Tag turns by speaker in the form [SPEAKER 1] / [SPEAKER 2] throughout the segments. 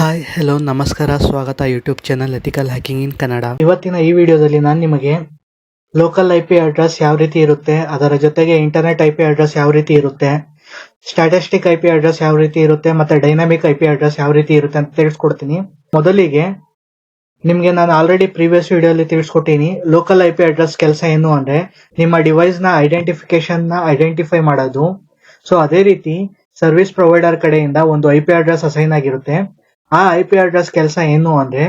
[SPEAKER 1] Hi hello ನಮಸ್ಕಾರ ಸ್ವಾಗತ YouTube channel ethical hacking ಇನ್ ಕನ್ನಡ.
[SPEAKER 2] ಇವತ್ತಿನ ಈ ವಿಡಿಯೋದಲ್ಲಿ ನಾನು ನಿಮಗೆ ಲೋಕಲ್ IP ಅಡ್ರೆಸ್ ಯಾವ ರೀತಿ ಇರುತ್ತೆ, ಅದರ ಜೊತೆಗೆ ಇಂಟರ್ನೆಟ್ IP ಅಡ್ರೆಸ್ ಯಾವ ರೀತಿ ಇರುತ್ತೆ, ಸ್ಟ್ಯಾಟಿಸ್ಟಿಕ್ IP ಅಡ್ರೆಸ್ ಯಾವ ರೀತಿ ಇರುತ್ತೆ ಮತ್ತೆ ಡೈನಾಮಿಕ್ IP ಅಡ್ರೆಸ್ ಯಾವ ರೀತಿ ಇರುತ್ತೆ ಅಂತ ತಿಳಿಸ್ಕೊಡ್ತೀನಿ. ಮೊದಲಿಗೆ ನಿಮಗೆ ನಾನು ಆಲ್ರೆಡಿ ಪ್ರೀವಿಯಸ್ ವಿಡಿಯೋಲಿ ತಿಳಿಸ್ಕೊಟ್ಟಿನಿ. ಲೋಕಲ್ IP ಅಡ್ರೆಸ್ ಕೆಲಸ ಏನು ಅಂದ್ರೆ ನಿಮ್ಮ ಡಿವೈಸ್ ನ ಐಡೆಂಟಿಫಿಕೇಶನ್ ನ ಐಡೆಂಟಿಫೈ ಮಾಡೋದು. ಸೊ ಅದೇ ರೀತಿ ಸರ್ವಿಸ್ ಪ್ರೊವೈಡರ್ ಕಡೆಯಿಂದ ಒಂದು IP ಅಡ್ರೆಸ್ ಅಸೈನ್ ಆಗಿರುತ್ತೆ. ಆ IP ಅಡ್ರೆಸ್ ಕೆಲಸ ಏನು ಅಂದ್ರೆ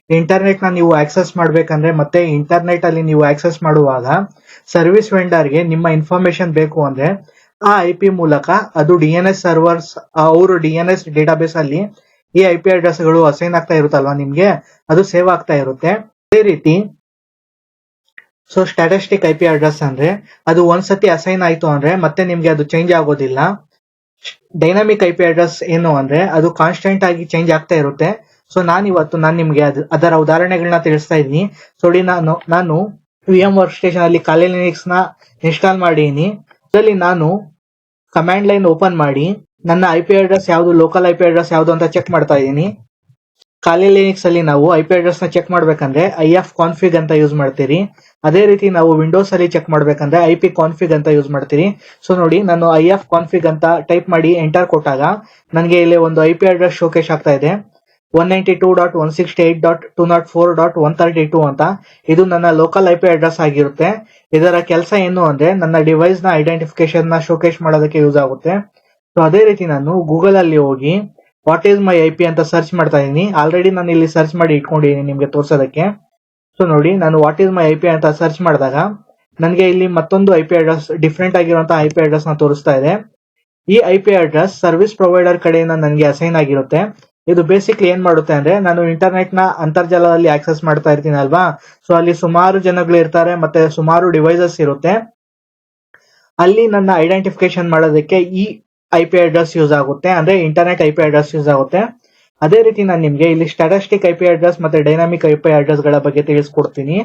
[SPEAKER 2] ಇಂಟರ್ನೆಟ್ ನ ನೀವು ಆಕ್ಸೆಸ್ ಮಾಡ್ಬೇಕಂದ್ರೆ ಮತ್ತೆ ಇಂಟರ್ನೆಟ್ ಅಲ್ಲಿ ನೀವು ಆಕ್ಸೆಸ್ ಮಾಡುವಾಗ ಸರ್ವಿಸ್ ವೆಂಡರ್ ಗೆ ನಿಮ್ಮ ಇನ್ಫಾರ್ಮೇಶನ್ ಬೇಕು ಅಂದ್ರೆ ಆ IP ಮೂಲಕ ಅದು DNS ಸರ್ವರ್ಸ್ ಅವರು DNS ಡೇಟಾಬೇಸ್ ಅಲ್ಲಿ ಈ IP ಅಡ್ರೆಸ್ ಗಳು ಅಸೈನ್ ಆಗ್ತಾ ಇರುತ್ತಲ್ವಾ, ನಿಮ್ಗೆ ಅದು ಸೇವ್ ಆಗ್ತಾ ಇರುತ್ತೆ. ಅದೇ ರೀತಿ ಸ್ಟ್ಯಾಟಿಸ್ಟಿಕ್ IP ಅಡ್ರೆಸ್ ಅಂದ್ರೆ ಅದು ಒಂದ್ಸತಿ ಅಸೈನ್ ಆಯ್ತು ಅಂದ್ರೆ ಮತ್ತೆ ನಿಮ್ಗೆ ಅದು ಚೇಂಜ್ ಆಗೋದಿಲ್ಲ. ಡೈನಾಮಿಕ್ IP ಅಡ್ರೆಸ್ ಏನು ಅಂದ್ರೆ ಅದು ಕಾನ್ಸ್ಟೆಂಟ್ ಆಗಿ ಚೇಂಜ್ ಆಗ್ತಾ ಇರುತ್ತೆ. ಸೊ ನಾನು ನಿಮ್ಗೆ ಅದರ ಉದಾಹರಣೆಗಳನ್ನ ತಿಳಿಸ್ತಾ ಇದ್ದೀನಿ. ನೋಡಿ, ನಾನು VM ವರ್ಕ್ ಸ್ಟೇಷನ್ ಅಲ್ಲಿ ಕಾಲಿ ಲಿನಕ್ಸ್ ನ ಇನ್ಸ್ಟಾಲ್ ಮಾಡೀನಿ. ಅದರಲ್ಲಿ ನಾನು ಕಮಾಂಡ್ ಲೈನ್ ಓಪನ್ ಮಾಡಿ ನನ್ನ IP ಅಡ್ರೆಸ್ ಯಾವುದು, ಲೋಕಲ್ IP ಅಡ್ರೆಸ್ ಯಾವುದು ಅಂತ ಚೆಕ್ ಮಾಡ್ತಾ ಇದ್ದೀನಿ. ಖಾಲಿ ಲಿನಕ್ಸ್ ಅಲ್ಲಿ ನಾವು IP ಅಡ್ರೆಸ್ ನ ಚೆಕ್ ಮಾಡ್ಬೇಕಂದ್ರೆ ifconfig ಅಂತ ಯೂಸ್ ಮಾಡ್ತೀರಿ. ಅದೇ ರೀತಿ ನಾವು ವಿಂಡೋಸ್ ಅಲ್ಲಿ ಚೆಕ್ ಮಾಡ್ಬೇಕಂದ್ರೆ ipconfig ಅಂತ ಯೂಸ್ ಮಾಡ್ತೀರಿ. ಸೊ ನೋಡಿ, ನಾನು ifconfig ಅಂತ ಟೈಪ್ ಮಾಡಿ ಎಂಟರ್ ಕೊಟ್ಟಾಗ ನನಗೆ ಇಲ್ಲಿ ಒಂದು IP ಅಡ್ರೆಸ್ ಶೋಕೇಶ್ ಆಗ್ತಾ ಇದೆ. 192.168.204.132 ಅಂತ. ಇದು ನನ್ನ ಲೋಕಲ್ IP ಅಡ್ರೆಸ್ ಆಗಿರುತ್ತೆ. ಇದರ ಕೆಲಸ ಏನು ಅಂದ್ರೆ ನನ್ನ ಡಿವೈಸ್ ನ ಐಡೆಂಟಿಫಿಕೇಶನ್ ನ ಶೋಕೇಶ್ ಮಾಡೋದಕ್ಕೆ ಯೂಸ್ ಆಗುತ್ತೆ. ಸೊ ಅದೇ ರೀತಿ ನಾನು ಗೂಗಲ್ ಅಲ್ಲಿ ಹೋಗಿ ವಾಟ್ ಈಸ್ ಮೈ IP ಅಂತ ಸರ್ಚ್ ಮಾಡ್ತಾ ಇದೀನಿ. ಆಲ್ರೆಡಿ ನಾನು ಇಲ್ಲಿ ಸರ್ಚ್ ಮಾಡಿ ಇಟ್ಕೊಂಡಿದ್ದೀನಿ ನಿಮ್ಗೆ ತೋರ್ಸೋದಕ್ಕೆ. ಸೊ ನೋಡಿ, ನಾನು ವಾಟ್ ಈಸ್ ಮೈ IP ಅಂತ ಸರ್ಚ್ ಮಾಡಿದಾಗ ನನಗೆ ಇಲ್ಲಿ ಮತ್ತೊಂದು IP ಅಡ್ರೆಸ್, ಡಿಫ್ರೆಂಟ್ ಆಗಿರುವಂತಹ IP ಅಡ್ರೆಸ್ ನ ತೋರಿಸ್ತಾ ಇದೆ. ಈ IP ಅಡ್ರೆಸ್ ಸರ್ವಿಸ್ ಪ್ರೊವೈಡರ್ ಕಡೆಯಿಂದ ನನಗೆ ಅಸೈನ್ ಆಗಿರುತ್ತೆ. ಇದು ಬೇಸಿಕ್ಲಿ ಏನ್ ಮಾಡುತ್ತೆ ಅಂದ್ರೆ, ನಾನು ಇಂಟರ್ನೆಟ್ ನ ಅಂತರ್ಜಾಲದಲ್ಲಿ ಆಕ್ಸೆಸ್ ಮಾಡ್ತಾ ಇರ್ತೀನಿ ಅಲ್ವಾ, ಸೊ ಅಲ್ಲಿ ಸುಮಾರು ಜನಗಳು ಇರ್ತಾರೆ ಮತ್ತೆ ಸುಮಾರು ಡಿವೈಸಸ್ ಇರುತ್ತೆ. ಅಲ್ಲಿ ನನ್ನ ಐಡೆಂಟಿಫಿಕೇಶನ್ ಮಾಡೋದಕ್ಕೆ ಈ IP ಅಡ್ರೆಸ್ ಯೂಸ್ ಆಗುತ್ತೆ, ಅಂದ್ರೆ ಇಂಟರ್ನೆಟ್ IP ಅಡ್ರೆಸ್ ಯೂಸ್ ಆಗುತ್ತೆ. ಅದೇ ರೀತಿ ನಾನು ನಿಮ್ಗೆ ಇಲ್ಲಿ ಸ್ಟ್ಯಾಟಿಸ್ಟಿಕ್ IP ಅಡ್ರೆಸ್ ಮತ್ತೆ ಡೈನಾಮಿಕ್ IP ಅಡ್ರೆಸ್ ಗಳ ಬಗ್ಗೆ ತಿಳಿಸ್ಕೊಡ್ತೀನಿ.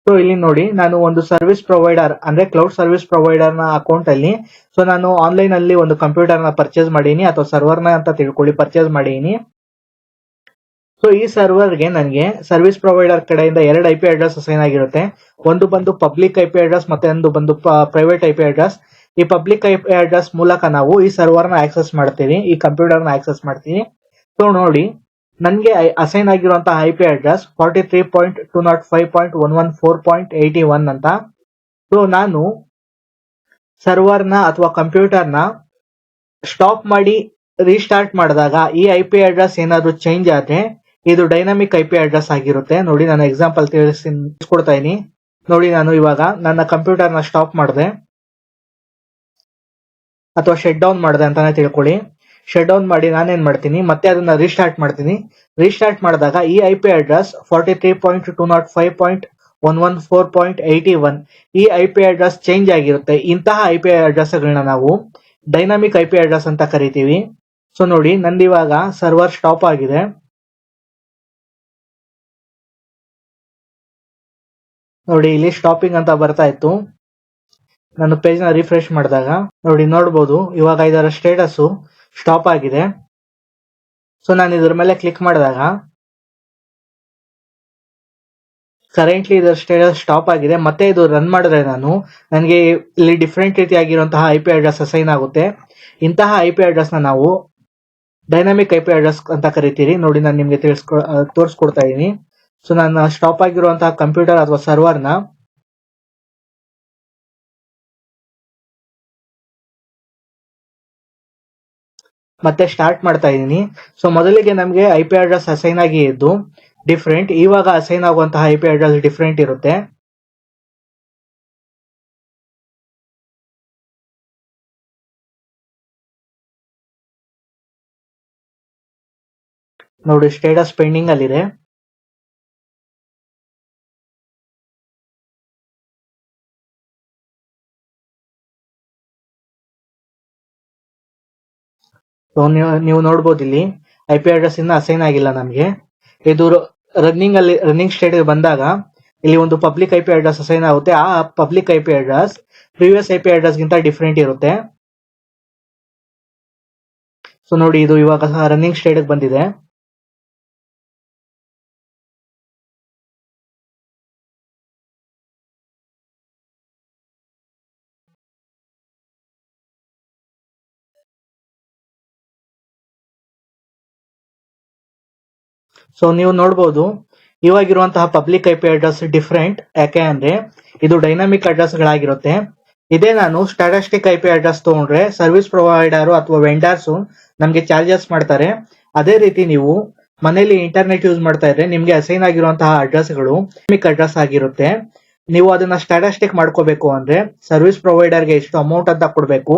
[SPEAKER 2] ಸೊ ಇಲ್ಲಿ ನೋಡಿ, ನಾನು ಒಂದು ಸರ್ವಿಸ್ ಪ್ರೊವೈಡರ್ ಅಂದ್ರೆ ಕ್ಲೌಡ್ ಸರ್ವಿಸ್ ಪ್ರೊವೈಡರ್ ನ ಅಕೌಂಟ್ ಅಲ್ಲಿ, ಸೊ ನಾನು ಆನ್ಲೈನ್ ಅಲ್ಲಿ ಒಂದು ಕಂಪ್ಯೂಟರ್ ನ ಪರ್ಚೇಸ್ ಮಾಡೀನಿ, ಅಥವಾ ಸರ್ವರ್ ನ ಅಂತ ತಿಳ್ಕೊಳ್ಳಿ, ಪರ್ಚೇಸ್ ಮಾಡೀನಿ. ಸೊ ಈ ಸರ್ವರ್ ಗೆ ನನಗೆ ಸರ್ವಿಸ್ ಪ್ರೊವೈಡರ್ ಕಡೆಯಿಂದ ಎರಡು IP ಅಡ್ರೆಸ್ ಅಸೈನ್ ಆಗಿರುತ್ತೆ. ಒಂದು ಬಂದು ಪಬ್ಲಿಕ್ IP ಅಡ್ರೆಸ್ ಮತ್ತೆ ಒಂದು ಬಂದು ಪ್ರೈವೇಟ್ IP ಅಡ್ರೆಸ್. ಈ ಪಬ್ಲಿಕ್ IP ಅಡ್ರೆಸ್ ಮೂಲಕ ನಾವು ಈ ಸರ್ವರ್ ನ ಆಕ್ಸೆಸ್ ಮಾಡ್ತೀವಿ, ಈ ಕಂಪ್ಯೂಟರ್ ನ ಆಕ್ಸೆಸ್ ಮಾಡ್ತೀವಿ. ಸೊ ನೋಡಿ, ನನಗೆ ಅಸೈನ್ ಆಗಿರುವಂತಹ IP ಅಡ್ರೆಸ್ 43.205.114.81 ಅಂತ. ಸೊ ನಾನು ಸರ್ವರ್ ನ ಅಥವಾ ಕಂಪ್ಯೂಟರ್ ನ ಸ್ಟಾಪ್ ಮಾಡಿ ರೀಸ್ಟಾರ್ಟ್ ಮಾಡಿದಾಗ ಈ IP ಅಡ್ರೆಸ್ ಏನಾದ್ರು ಚೇಂಜ್ ಆದ್ರೆ ಇದು ಡೈನಾಮಿಕ್ IP ಅಡ್ರೆಸ್ ಆಗಿರುತ್ತೆ. ನೋಡಿ, ನಾನು ಎಕ್ಸಾಂಪಲ್ ತಿಳಿಸ್ಕೊಡ್ತಾ ಇದೀನಿ. ನೋಡಿ, ನಾನು ಇವಾಗ ನನ್ನ ಕಂಪ್ಯೂಟರ್ ನ ಸ್ಟಾಪ್ ಮಾಡಿದೆ ಅಥವಾ ಶಟ್ ಡೌನ್ ಮಾಡಿದೆ ಅಂತಾನೆ ತಿಳ್ಕೊಳ್ಳಿ. ಶಟ್ ಡೌನ್ ಮಾಡಿ ನಾನೇನ್ ಮಾಡ್ತೀನಿ, ಮತ್ತೆ ಅದನ್ನ ರೀಸ್ಟಾರ್ಟ್ ಮಾಡ್ತೀನಿ. ರೀಸ್ಟಾರ್ಟ್ ಮಾಡಿದಾಗ ಈ IP ಅಡ್ರೆಸ್ 43.205.114.81 ಈ IP ಅಡ್ರೆಸ್ ಚೇಂಜ್ ಆಗಿರುತ್ತೆ. ಇಂತಹ IP ಅಡ್ರೆಸ್ ಗಳನ್ನ ನಾವು ಡೈನಾಮಿಕ್ IP ಅಡ್ರೆಸ್ ಅಂತ ಕರಿತೀವಿ. ಸೊ ನೋಡಿ, ನಂದು ಇವಾಗ ಸರ್ವರ್ ಸ್ಟಾಪ್ ಆಗಿದೆ. ನೋಡಿ, ಇಲ್ಲಿ ಸ್ಟಾಪಿಂಗ್ ಅಂತ ಬರ್ತಾ ಇತ್ತು. ನಾನು ಪೇಜ್ ನ ರಿಫ್ರೆಶ್ ಮಾಡಿದಾಗ ನೋಡಿ, ನೋಡಬಹುದು ಇವಾಗ ಇದರ ಸ್ಟೇಟಸ್ ಸ್ಟಾಪ್ ಆಗಿದೆ. ಸೊ ನಾನು ಇದ್ರ ಮೇಲೆ ಕ್ಲಿಕ್ ಮಾಡಿದಾಗ ಕರೆಂಟ್ಲಿ ಇದರ ಸ್ಟೇಟಸ್ ಸ್ಟಾಪ್ ಆಗಿದೆ. ಮತ್ತೆ ಇದು ರನ್ ಮಾಡಿದ್ರೆ ನನಗೆ ಇಲ್ಲಿ ಡಿಫ್ರೆಂಟ್ ರೀತಿಯಾಗಿರುವಂತಹ IP ಅಡ್ರೆಸ್ ಅಸೈನ್ ಆಗುತ್ತೆ. ಇಂತಹ IP ಅಡ್ರೆಸ್ ನ ನಾವು ಡೈನಾಮಿಕ್ IP ಅಡ್ರೆಸ್ ಅಂತ ಕರಿತೀರಿ. ನೋಡಿ, ನಾನು ನಿಮ್ಗೆ ತೋರಿಸ್ಕೊಡ್ತಾ ಇದೀನಿ. ಸೊ ನಾನು ಸ್ಟಾಪ್ ಆಗಿರುವಂತಹ ಕಂಪ್ಯೂಟರ್ ಅಥವಾ ಸರ್ವರ್ ನ ಮತ್ತೆ ಸ್ಟಾರ್ಟ್ ಮಾಡ್ತಾ ಇದೀನಿ. ಸೊ ಮೊದಲಿಗೆ ನಮಗೆ IP ಅಡ್ರೆಸ್ ಅಸೈನ್ ಆಗಿ ಇದ್ದು ಡಿಫ್ರೆಂಟ್, ಇವಾಗ ಅಸೈನ್ ಆಗುವಂತಹ IP ಅಡ್ರೆಸ್ ಡಿಫ್ರೆಂಟ್ ಇರುತ್ತೆ. ನೋಡಿ, ಸ್ಟೇಟಸ್ ಪೆಂಡಿಂಗ್ ಅಲ್ಲಿದೆ. ನೀವು ನೋಡಬಹುದು ಇಲ್ಲಿ IP ಅಡ್ರೆಸ್ ಇನ್ನ ಅಸೈನ್ ಆಗಿಲ್ಲ ನಮಗೆ. ಇದು ರನ್ನಿಂಗ್ ಸ್ಟೇಟ್ ಬಂದಾಗ ಇಲ್ಲಿ ಒಂದು ಪಬ್ಲಿಕ್ IP ಅಡ್ರೆಸ್ ಅಸೈನ್ ಆಗುತ್ತೆ. ಆ public IP address previous IP address ಗಿಂತ ಡಿಫ್ರೆಂಟ್ ಇರುತ್ತೆ. ಸೊ ನೋಡಿ, ಇದು ಇವಾಗ ರನ್ನಿಂಗ್ ಸ್ಟೇಟ್ ಬಂದಿದೆ. ಸೊ ನೀವು ನೋಡ್ಬೋದು ಇವಾಗಿರುವಂತಹ public I P address different. ಯಾಕೆ ಅಂದ್ರೆ ಇದು ಡೈನಾಮಿಕ್ ಅಡ್ರೆಸ್ ಗಳಾಗಿರುತ್ತೆ. ಇದೇ ನಾನು ಸ್ಟಾಟಿಸ್ಟಿಕ್ ಐ ಪಿ ಅಡ್ರೆಸ್ ತಗೊಂಡ್ರೆ ಸರ್ವಿಸ್ ಪ್ರೊವೈಡರ್ ಅಥವಾ ವೆಂಡರ್ಸ್ ನಮ್ಗೆ ಚಾರ್ಜಸ್ ಮಾಡ್ತಾರೆ. ಅದೇ ರೀತಿ ನೀವು ಮನೇಲಿ ಇಂಟರ್ನೆಟ್ ಯೂಸ್ ಮಾಡ್ತಾ ಇದ್ರೆ ನಿಮ್ಗೆ ಅಸೈನ್ ಆಗಿರುವಂತಹ ಅಡ್ರೆಸ್ಗಳು ಡೈನಾಮಿಕ್ ಅಡ್ರೆಸ್ ಆಗಿರುತ್ತೆ. ನೀವು ಅದನ್ನ ಸ್ಟಾಟಿಸ್ಟಿಕ್ ಮಾಡ್ಕೋಬೇಕು ಅಂದ್ರೆ ಸರ್ವಿಸ್ ಪ್ರೊವೈಡರ್ಗೆ ಎಷ್ಟು ಅಮೌಂಟ್ ಅಂತ ಕೊಡ್ಬೇಕು.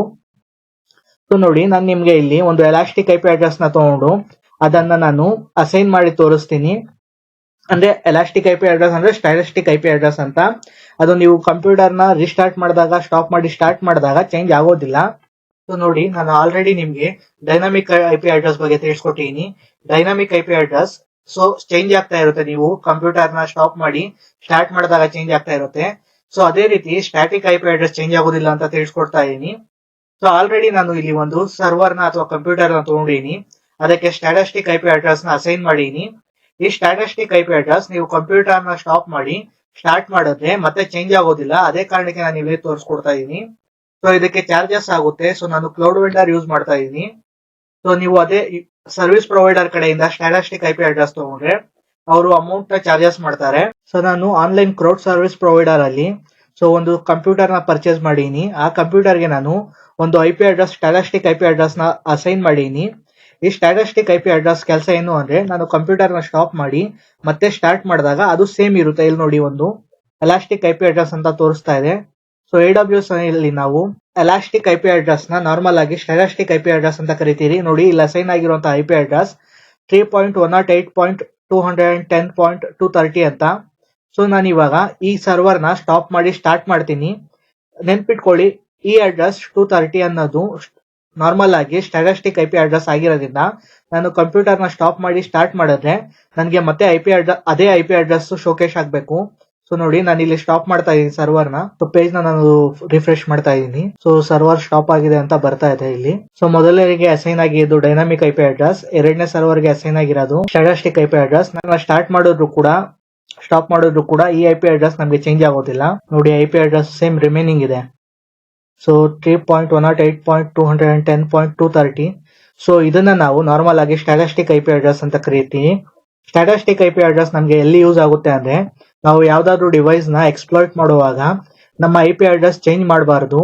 [SPEAKER 2] ಸೊ ನೋಡಿ, ನಾನು ನಿಮ್ಗೆ ಇಲ್ಲಿ ಒಂದು ಎಲಾಸ್ಟಿಕ್ ಐ ಪಿ ಅಡ್ರೆಸ್ ನ ತಗೊಂಡು ಅದನ್ನ ನಾನು ಅಸೈನ್ ಮಾಡಿ ತೋರಿಸ್ತೀನಿ. ಅಂದ್ರೆ ಎಲಾಸ್ಟಿಕ್ ಐ ಪಿ ಅಡ್ರೆಸ್ ಅಂದ್ರೆ ಸ್ಟಾಟಿಸ್ಟಿಕ್ ಐ ಪಿ ಅಡ್ರೆಸ್ ಅಂತ. ಅದು ನೀವು ಕಂಪ್ಯೂಟರ್ ನ ರಿಸ್ಟಾರ್ಟ್ ಮಾಡಿದಾಗ, ಸ್ಟಾಪ್ ಮಾಡಿ ಸ್ಟಾರ್ಟ್ ಮಾಡಿದಾಗ ಚೇಂಜ್ ಆಗೋದಿಲ್ಲ. ಸೊ ನೋಡಿ, ನಾನು ಆಲ್ರೆಡಿ ನಿಮ್ಗೆ ಡೈನಾಮಿಕ್ ಐ ಪಿ ಅಡ್ರೆಸ್ ಬಗ್ಗೆ ತಿಳಿಸ್ಕೊಟ್ಟಿದ್ದೀನಿ. Dynamic I P address so change ಆಗ್ತಾ ಇರುತ್ತೆ. ನೀವು ಕಂಪ್ಯೂಟರ್ ನ ಸ್ಟಾಪ್ ಮಾಡಿ ಸ್ಟಾರ್ಟ್ ಮಾಡಿದಾಗ ಚೇಂಜ್ ಆಗ್ತಾ ಇರುತ್ತೆ. ಸೊ ಅದೇ ರೀತಿ static I P address change ಆಗೋದಿಲ್ಲ ಅಂತ ತಿಳಿಸ್ಕೊಡ್ತಾ ಇದ್ದೀನಿ. ಸೊ ಆಲ್ರೆಡಿ ನಾನು ಇಲ್ಲಿ ಒಂದು ಸರ್ವರ್ ನ ಅಥವಾ ಕಂಪ್ಯೂಟರ್ ನ ತಗೊಂಡಿನಿ. ಅದಕ್ಕೆ ಸ್ಟಾಟಿಸ್ಟಿಕ್ ಐ ಪಿ ಅಡ್ರೆಸ್ ನ ಅಸೈನ್ ಮಾಡೀನಿ. ಈ ಸ್ಟಾಟಿಸ್ಟಿಕ್ ಐ ಪಿ ಅಡ್ರೆಸ್ ನೀವು ಕಂಪ್ಯೂಟರ್ ನ ಸ್ಟಾಪ್ ಮಾಡಿ ಸ್ಟಾರ್ಟ್ ಮಾಡಿದ್ರೆ ಮತ್ತೆ ಚೇಂಜ್ ಆಗೋದಿಲ್ಲ. ಅದೇ ಕಾರಣಕ್ಕೆ ನಾನು ಇಲ್ಲಿ ತೋರಿಸ್ಕೊಡ್ತಾ ಇದ್ದೀನಿ. ಸೊ ಇದಕ್ಕೆ ಚಾರ್ಜಸ್ ಆಗುತ್ತೆ. ಸೊ ನಾನು ಕ್ಲೌಡ್ ವೆಂಡರ್ ಯೂಸ್ ಮಾಡ್ತಾ ಇದ್ದೀನಿ. ಸೊ ನೀವು ಅದೇ ಸರ್ವಿಸ್ ಪ್ರೊವೈಡರ್ ಕಡೆಯಿಂದ ಸ್ಟಾಟಿಸ್ಟಿಕ್ ಐ ಪಿ ಅಡ್ರೆಸ್ ತಗೊಂಡ್ರೆ ಅವರು ಅಮೌಂಟ್ ನ ಚಾರ್ಜಸ್ ಮಾಡ್ತಾರೆ. ಸೊ ನಾನು ಆನ್ಲೈನ್ ಕ್ರೌಡ್ ಸರ್ವಿಸ್ ಪ್ರೊವೈಡರ್ ಅಲ್ಲಿ ಒಂದು ಕಂಪ್ಯೂಟರ್ ನ ಪರ್ಚೇಸ್ ಮಾಡೀನಿ. ಆ ಕಂಪ್ಯೂಟರ್ ಗೆ ನಾನು ಒಂದು I P address statistic I P address ನ ಅಸೈನ್ ಮಾಡೀನಿ. ಈ ಸ್ಟಾಟಿಸ್ಟಿಕ್ ಐ ಪಿ ಅಡ್ರೆಸ್ ಕೆಲಸ ಏನು ಅಂದ್ರೆ ನಾನು ಕಂಪ್ಯೂಟರ್ ನ ಸ್ಟಾಪ್ ಮಾಡಿ ಮತ್ತೆ ಸ್ಟಾರ್ಟ್ ಮಾಡಿದಾಗ ಅದು ಸೇಮ್ ಇರುತ್ತೆ. ಇಲ್ಲಿ ನೋಡಿ, ಒಂದು ಎಲಾಸ್ಟಿಕ್ ಐ ಪಿ ಅಡ್ರೆಸ್ ಅಂತ ತೋರಿಸ್ತಾ ಇದೆ. ಸೊ AWS ಅಲ್ಲಿ ನಾವು ಎಲಾಸ್ಟಿಕ್ ಐ ಪಿ ಅಡ್ರೆಸ್ ನ ನಾರ್ಮಲ್ ಆಗಿ ಸ್ಟಾಟಿಸ್ಟಿಕ್ ಐ ಪಿ ಅಡ್ರೆಸ್ ಅಂತ ಕರಿತೀರಿ. ನೋಡಿ, ಇಲ್ಲಿ ಅಸೈನ್ ಆಗಿರುವಂತಹ ಐ ಪಿ ಅಡ್ರೆಸ್ 3.108.210.230 ಅಂತ. ಸೊ ನಾನು ಇವಾಗ ಈ ಸರ್ವರ್ ನ ಸ್ಟಾಪ್ ಮಾಡಿ ಸ್ಟಾರ್ಟ್ ಮಾಡ್ತೀನಿ. ನೆನ್ಪಿಟ್ಕೊಳ್ಳಿ, ಈ ಅಡ್ರೆಸ್ 230 ಅನ್ನೋದು ನಾರ್ಮಲ್ ಆಗಿ ಸ್ಟಾಟಿಸ್ಟಿಕ್ ಐ ಪಿ ಅಡ್ರೆಸ್ ಆಗಿರೋದ್ರಿಂದ ನಾನು ಕಂಪ್ಯೂಟರ್ ನ ಸ್ಟಾಪ್ ಮಾಡಿ ಸ್ಟಾರ್ಟ್ ಮಾಡಿದ್ರೆ ನನಗೆ ಮತ್ತೆ ಅದೇ ಐ ಪಿ ಅಡ್ರೆಸ್ ಶೋಕೇಶ್ ಆಗ್ಬೇಕು. ಸೊ ನೋಡಿ, ನಾನು ಇಲ್ಲಿ ಸ್ಟಾಪ್ ಮಾಡ್ತಾ ಇದ್ದೀನಿ ಸರ್ವರ್ ನ. ಸೊ ಪೇಜ್ ನ ನಾನು ರಿಫ್ರೆಶ್ ಮಾಡ್ತಾ ಇದ್ದೀನಿ. ಸೊ ಸರ್ವರ್ ಸ್ಟಾಪ್ ಆಗಿದೆ ಅಂತ ಬರ್ತಾ ಇದೆ ಇಲ್ಲಿ. ಸೊ ಮೊದಲನೇಗೆ ಅಸೈನ್ ಆಗಿದ್ದು ಡೈನಾಮಿಕ್ ಐ ಪಿ ಅಡ್ರೆಸ್, ಎರಡನೇ ಸರ್ವರ್ ಗೆ ಅಸೈನ್ ಆಗಿರೋದು ಸ್ಟಾಟಿಸ್ಟಿಕ್ ಐ ಪಿ ಅಡ್ರೆಸ್. ನಾನು ಸ್ಟಾರ್ಟ್ ಮಾಡಿದ್ರು ಕೂಡ ಸ್ಟಾಪ್ ಮಾಡಿದ್ರು ಕೂಡ ಈ ಐ ಪಿ ಅಡ್ರೆಸ್ ನಮಗೆ ಚೇಂಜ್ ಆಗೋದಿಲ್ಲ. ನೋಡಿ, I P address same remaining ಇದೆ. ಸೊ 3.108.210.230. ಸೊ ಇದನ್ನ ನಾವು ನಾರ್ಮಲ್ ಆಗಿ ಸ್ಟಾಟಿಸ್ಟಿಕ್ ಐ ಪಿ ಅಡ್ರೆಸ್ ಅಂತ ಕರೀತೀವಿ. ಸ್ಟಾಟಿಸ್ಟಿಕ್ ಐ ಪಿ ಅಡ್ರೆಸ್ ನಮಗೆ ಎಲ್ಲಿ ಯೂಸ್ ಆಗುತ್ತೆ ಅಂದ್ರೆ ನಾವು ಯಾವ್ದಾದ್ರು ಡಿವೈಸ್ ನ ಎಕ್ಸ್ಪ್ಲಾಯ್ಟ್ ಮಾಡುವಾಗ ನಮ್ಮ ಐ ಪಿ ಅಡ್ರೆಸ್ ಚೇಂಜ್ ಮಾಡಬಾರದು.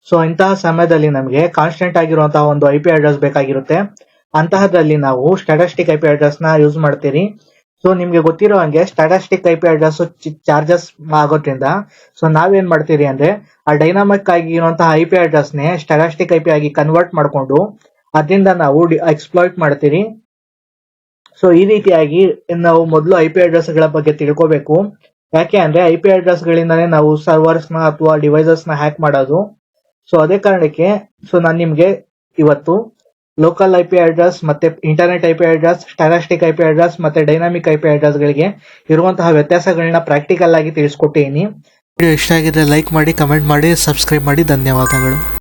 [SPEAKER 2] ಸೊ ಇಂತಹ ಸಮಯದಲ್ಲಿ ನಮಗೆ ಕಾನ್ಸ್ಟೆಂಟ್ ಆಗಿರುವಂತಹ ಒಂದು ಐ ಪಿ ಅಡ್ರೆಸ್ ಬೇಕಾಗಿರುತ್ತೆ. ಅಂತಹದ್ರಲ್ಲಿ ನಾವು ಸ್ಟಾಟಿಸ್ಟಿಕ್ ಐ ಪಿ ಅಡ್ರೆಸ್ ನ ಯೂಸ್ ಮಾಡ್ತೀರಿ. ಸೊ ನಿಮ್ಗೆ ಗೊತ್ತಿರೋ ಹಂಗೆ statistic I P address charges ಆಗೋದ್ರಿಂದ ಸೊ ನಾವೇನ್ ಮಾಡ್ತೀರಿ ಅಂದ್ರೆ ಆ ಡೈನಾಮಿಕ್ ಆಗಿರುವಂತಹ ಐ ಪಿ ಅಡ್ರೆಸ್ ನೇ ಸ್ಟಾಟಿಸ್ಟಿಕ್ ಐ ಪಿ ಆಗಿ ಕನ್ವರ್ಟ್ ಮಾಡ್ಕೊಂಡು ಅದರಿಂದ ನಾವು ಎಕ್ಸ್ಪ್ಲಾಯ್ಟ್ ಮಾಡ್ತೀರಿ. ಸೊ ಈ ರೀತಿಯಾಗಿ ನಾವು ಮೊದಲು ಐ ಪಿ ಅಡ್ರೆಸ್ ಗಳ ಬಗ್ಗೆ ತಿಳ್ಕೋಬೇಕು. ಯಾಕೆ ಅಂದ್ರೆ ಐ ಪಿ ಅಡ್ರೆಸ್ ಗಳಿಂದಾನೇ ನಾವು ಸರ್ವರ್ಸ್ ನ ಅಥವಾ ಡಿವೈಸಸ್ ನ ಹ್ಯಾಕ್ ಮಾಡೋದು. ಸೊ ಅದೇ ಕಾರಣಕ್ಕೆ ನಾನು ನಿಮ್ಗೆ ಇವತ್ತು ಲೋಕಲ್ ಐ ಪಿ ಅಡ್ರೆಸ್ ಮತ್ತೆ internet I P address, statistic I P address ಮತ್ತೆ ಡೈನಾಮಿಕ್ ಐ ಪಿ ಅಡ್ರೆಸ್ ಗಳಿಗೆ ಇರುವಂತಹ ವ್ಯತ್ಯಾಸಗಳನ್ನ ಪ್ರಾಕ್ಟಿಕಲ್ ಆಗಿ ತಿಳಿಸ್ಕೊಟ್ಟಿದ್ದೀನಿ.
[SPEAKER 1] ವಿಡಿಯೋ ಇಷ್ಟ ಆಗಿದ್ರೆ ಲೈಕ್ ಮಾಡಿ, ಕಮೆಂಟ್ ಮಾಡಿ, ಸಬ್ಸ್ಕ್ರೈಬ್ ಮಾಡಿ. ಧನ್ಯವಾದಗಳು.